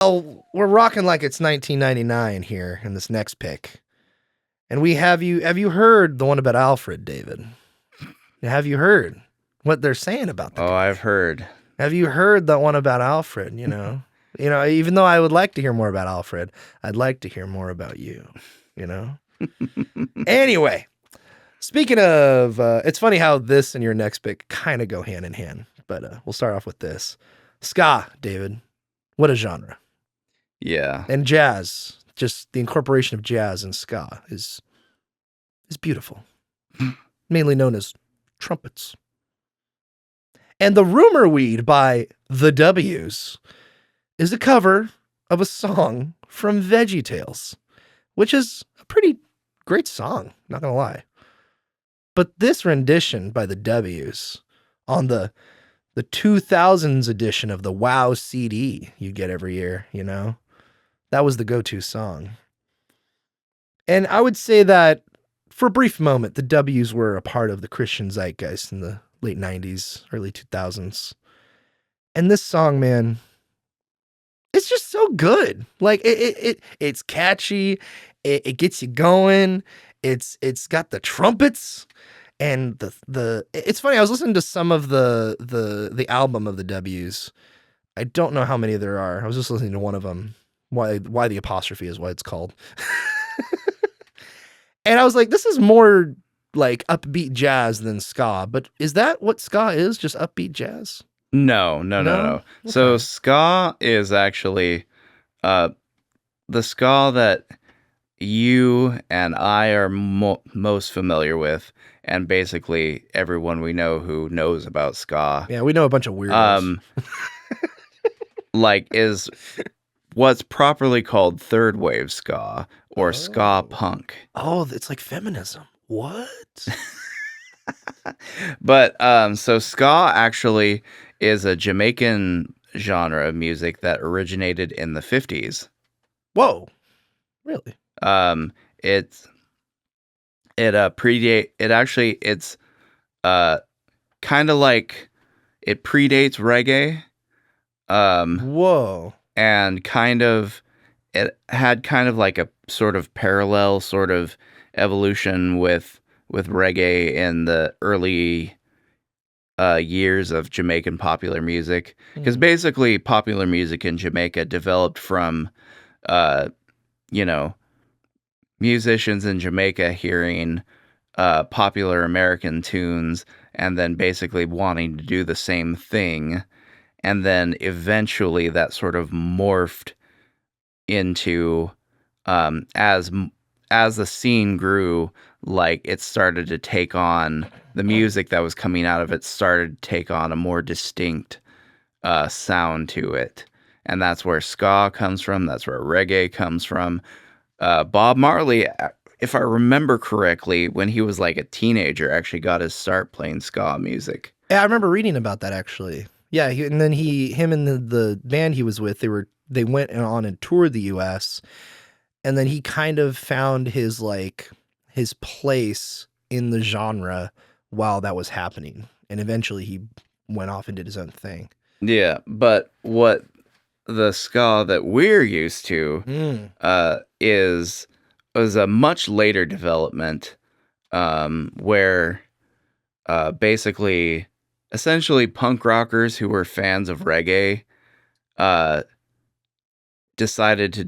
Oh, we're rocking like it's 1999 here in this next pick. And have you heard the one about Alfred, David? Have you heard what they're saying about the Oh, guy? I've heard. Have you heard that one about Alfred, you know? Even though I would like to hear more about Alfred, I'd like to hear more about you, you know? Anyway, speaking of, it's funny how this and your next pick kind of go hand in hand, but we'll start off with this. Ska, David. What a genre. Yeah. And jazz, just the incorporation of jazz and ska is beautiful. Mainly known as trumpets. And the Rumor Weed by The W's is a cover of a song from VeggieTales, which is a pretty great song, not gonna lie. But this rendition by The W's on the 2000s edition of the Wow CD you get every year, that was the go-to song. And I would say that for a brief moment, the W's were a part of the Christian zeitgeist in the late 90s, early 2000s. And this song, man, it's just so good. Like it's catchy. It gets you going. It's got the trumpets and it's funny. I was listening to some of the album of the W's. I don't know how many there are. I was just listening to one of them. Why the apostrophe is what it's called. And I was like, this is more like upbeat jazz than ska. But is that what ska is? Just upbeat jazz? No. Okay. So ska is actually the ska that you and I are most familiar with, and basically everyone we know who knows about ska. Yeah, we know a bunch of weirdos. Like is what's properly called third wave ska or ska punk. Oh, it's like feminism. What? But so ska actually is a Jamaican genre of music that originated in the 50s. Whoa. Really? It's kind of like it predates reggae. Whoa. And it had kind of like a sort of parallel sort of evolution with reggae in the early years of Jamaican popular music, because basically popular music in Jamaica developed from musicians in Jamaica hearing popular American tunes and then basically wanting to do the same thing, and then eventually that sort of morphed into as the scene grew, like it started to take on the music that was coming out of it started to take on a more distinct sound to it. And that's where ska comes from. That's where reggae comes from. Bob Marley, if I remember correctly, when he was like a teenager, actually got his start playing ska music. Yeah, I remember reading about that actually. Yeah, and then him and the band he was with, they went on and toured the U.S. and then he kind of found his place in the genre while that was happening, and eventually he went off and did his own thing. Yeah, but what the ska that we're used to is a much later development, where basically essentially punk rockers who were fans of reggae decided to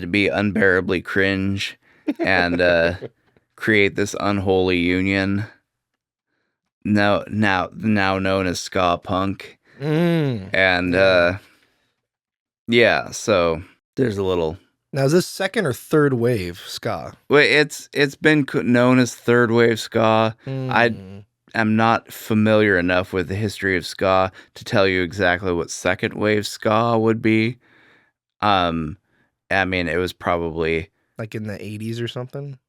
be unbearably cringe and create this unholy union now known as ska punk. And yeah, so there's a little. Now, is this second or third wave ska? Well, it's been known as third wave ska. I'm not familiar enough with the history of ska to tell you exactly what second wave ska would be. I mean, it was probably like in the 80s or something,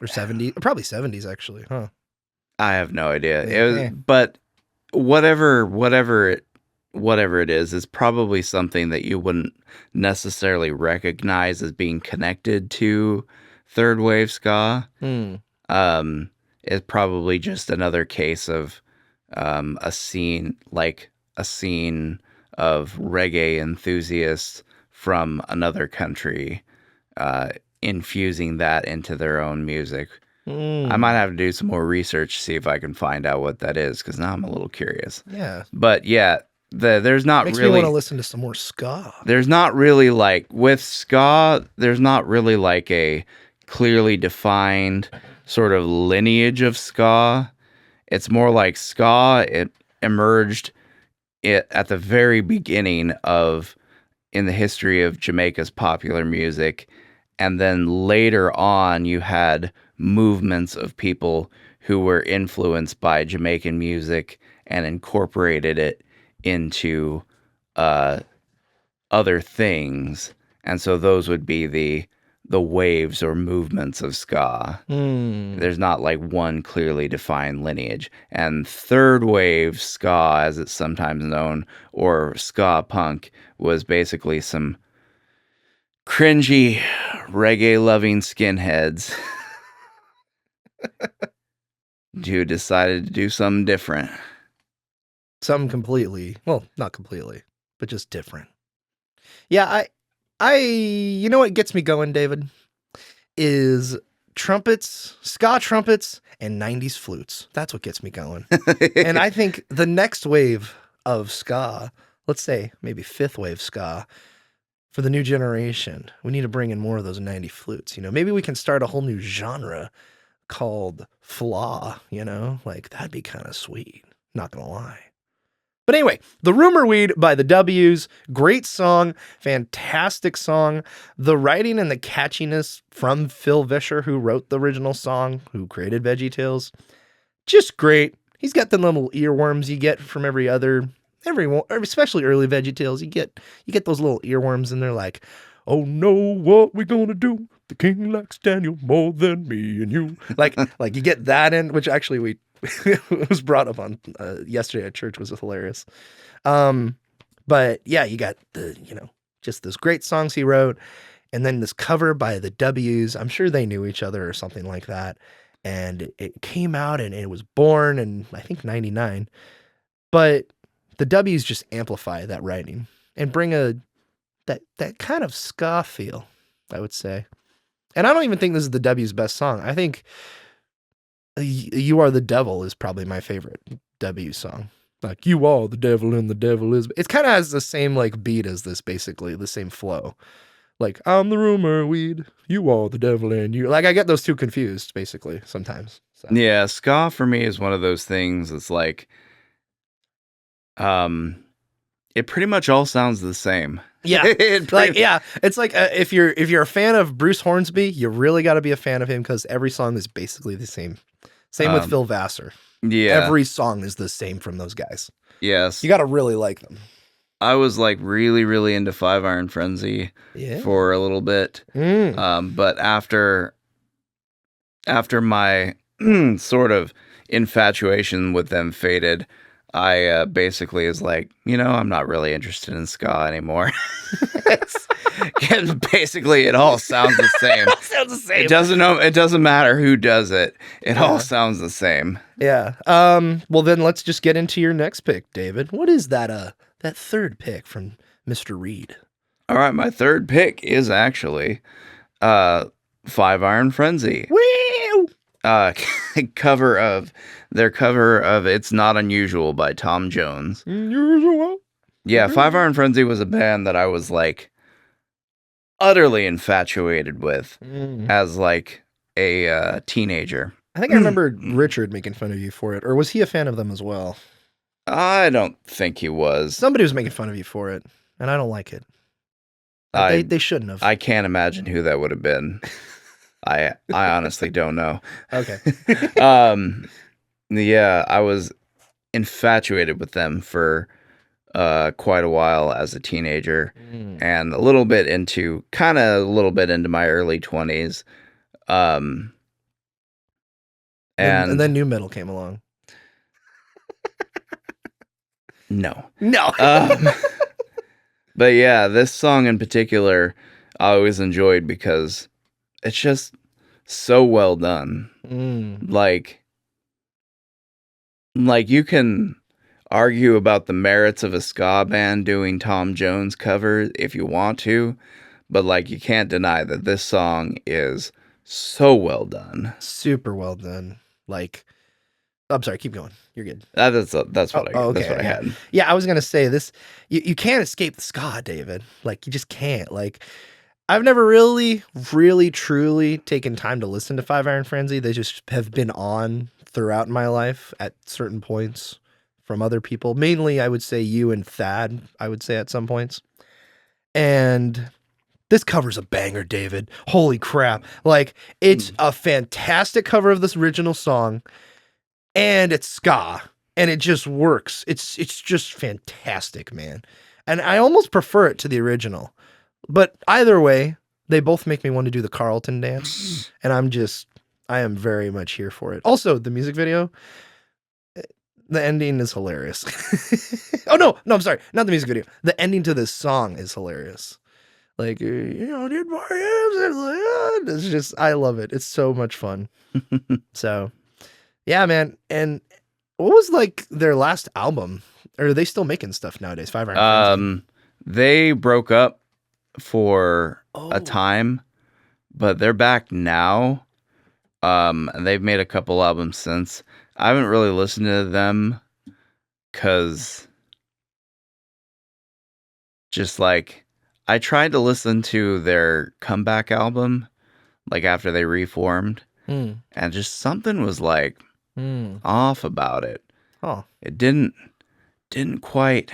or 70s, probably 70s actually, huh? I have no idea. It was, but whatever it is probably something that you wouldn't necessarily recognize as being connected to third wave ska. It's probably just another case of a scene of reggae enthusiasts from another country infusing that into their own music. I might have to do some more research, see if I can find out what that is, because now I'm a little curious. Yeah. But yeah, there's not Makes really... me want to listen to some more ska. There's not really like... With ska, there's not really like a clearly defined sort of lineage of ska. It's more like ska, it emerged at the very beginning in the history of Jamaica's popular music. And then later on, you had movements of people who were influenced by Jamaican music and incorporated it into other things. And so those would be the waves or movements of ska. There's not like one clearly defined lineage. And third wave ska, as it's sometimes known, or ska punk, was basically some cringy reggae-loving skinheads who decided to do something different. Something completely, well, not completely, but just different. Yeah, you know what gets me going, David, is trumpets, ska trumpets, and 90s flutes. That's what gets me going. And I think the next wave of ska, let's say maybe fifth wave ska, for the new generation, we need to bring in more of those 90 flutes. You know, maybe we can start a whole new genre called flaw, you know, like that'd be kind of sweet. Not gonna lie. But anyway, The Rumor Weed by the W's, great song, fantastic song. The writing and the catchiness from Phil Vischer, who wrote the original song, who created VeggieTales, just great. He's got the little earworms you get from everyone, especially early VeggieTales. You get those little earworms, and they're like, "Oh no, what we gonna do? The king likes Daniel more than me and you." Like you get that in, which actually it was brought up on yesterday at church, was hilarious. But yeah, you got just those great songs he wrote, and then this cover by the W's. I'm sure they knew each other or something like that. And it came out and it was born in, I think, 99. But the W's just amplify that writing and bring that kind of ska feel, I would say. And I don't even think this is the W's best song. I think You Are the Devil is probably my favorite W song. Like, you are the devil and the devil is... It kind of has the same like beat as this, basically, the same flow. Like, I'm the rumor weed, you are the devil and you... Like, I get those two confused, basically, sometimes. So. Yeah, ska for me is one of those things that's like... it pretty much all sounds the same. Yeah, it's like if you're a fan of Bruce Hornsby, you really got to be a fan of him because every song is basically the same. Same with Phil Vassar. Yeah, every song is the same from those guys. Yes, you got to really like them. I was like really, really into Five Iron Frenzy for a little bit, but after my sort of infatuation with them faded, I basically is like, I'm not really interested in ska anymore. Basically, it all sounds the same. It sounds the same. It doesn't matter who does it. It all sounds the same. Yeah. Well, then let's just get into your next pick, David. What is that third pick from Mr. Reed? All right, my third pick is actually Five Iron Frenzy. Woo! Cover of It's Not Unusual by Tom Jones. Unusual. Yeah, Five Iron Frenzy was a band that I was like utterly infatuated with as like a teenager. I think I remember Richard making fun of you for it, or was he a fan of them as well? I don't think he was. Somebody was making fun of you for it, and I don't like it. They shouldn't have. I can't imagine who that would have been. I honestly don't know. Okay. Yeah, I was infatuated with them for quite a while as a teenager, and a little bit into my early 20s. And then new metal came along. No. But yeah, this song in particular, I always enjoyed because it's just so well done. Like you can argue about the merits of a ska band doing Tom Jones covers if you want to, but like you can't deny that this song is so well done. Super well done. Like, I'm sorry, keep going. You're good. That's what That's what I yeah. had. Yeah, I was gonna say this. You can't escape the ska, David. Like, you just can't. Like, I've never really, truly taken time to listen to Five Iron Frenzy. They just have been on throughout my life at certain points from other people. Mainly, I would say you and Thad, I would say at some points. And this cover's a banger, David. Holy crap. Like, it's a fantastic cover of this original song, and it's ska, and it just works. It's just fantastic, man. And I almost prefer it to the original. But either way, they both make me want to do the Carlton dance, and I am very much here for it. Also, the music video, the ending is hilarious. Oh no, I'm sorry, not the music video. The ending to this song is hilarious. Like, it's just, I love it. It's so much fun. So, yeah, man. And what was like their last album? Or are they still making stuff nowadays? Five Iron Frenzy? They broke up for Oh. a time, but they're back now. And they've made a couple albums since. I haven't really listened to them because just like I tried to listen to their comeback album, like after they reformed, and just something was like off about it. Oh. It didn't quite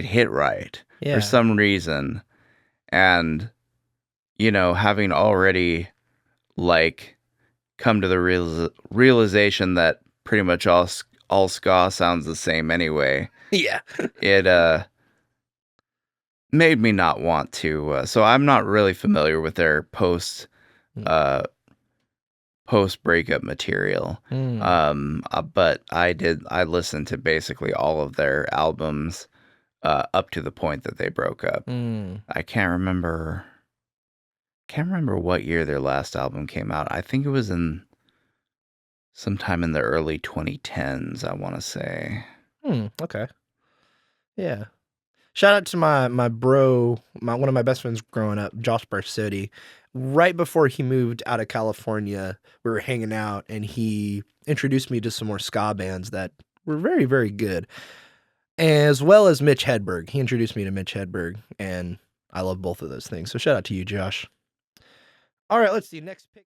hit right for some reason. And you know, having already like come to the realization that pretty much all ska sounds the same anyway. Yeah. It made me not want to. So I'm not really familiar with their post breakup material. But I listened to basically all of their albums up to the point that they broke up. I can't remember what year their last album came out. I think it was in sometime in the early 2010s, I want to say. Okay. Yeah. Shout out to my bro, one of my best friends growing up, Josh Barsotti. Right before he moved out of California, we were hanging out, and he introduced me to some more ska bands that were very, very good, as well as Mitch Hedberg. He introduced me to Mitch Hedberg, and I love both of those things. So shout out to you, Josh. All right, let's see. Next pick.